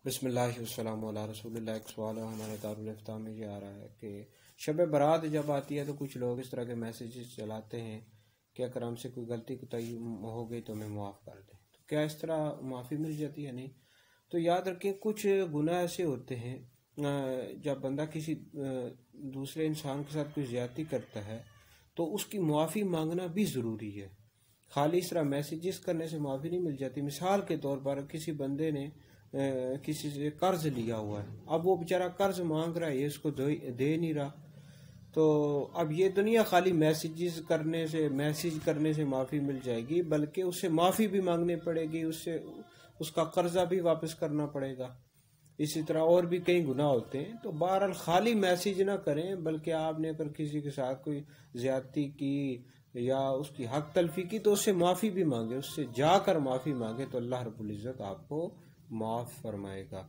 بسم اللہ والسلام علی رسول اللہ۔ ایک سوال ہمارے دارالفتاح میں یہ آ رہا ہے کہ شب برات جب آتی ہے تو کچھ لوگ اس طرح کے میسیجز چلاتے ہیں کہ اگر ہم سے کوئی غلطی کوتاہی ہو گئی تو ہمیں معاف کر دیں، تو کیا اس طرح معافی مل جاتی ہے؟ نہیں، تو یاد رکھیں کچھ گناہ ایسے ہوتے ہیں جب بندہ کسی دوسرے انسان کے ساتھ کوئی زیادتی کرتا ہے تو اس کی معافی مانگنا بھی ضروری ہے۔ خالی اس طرح میسیجز کرنے سے معافی نہیں مل جاتی۔ مثال کے طور پر کسی بندے نے کسی سے قرض لیا ہوا ہے، اب وہ بیچارہ قرض مانگ رہا ہے، یہ اس کو دے نہیں رہا، تو اب یہ دنیا خالی میسیج کرنے سے معافی مل جائے گی، بلکہ اس سے معافی بھی مانگنی پڑے گی، اس کا قرضہ بھی واپس کرنا پڑے گا۔ اسی طرح اور بھی کئی گناہ ہوتے ہیں، تو بہرحال خالی میسیج نہ کریں، بلکہ آپ نے اگر کسی کے ساتھ کوئی زیادتی کی یا اس کی حق تلفی کی تو اس سے معافی بھی مانگے، اس سے جا کر معافی مانگے، تو اللہ رب العزت آپ کو معاف فرمائے گا۔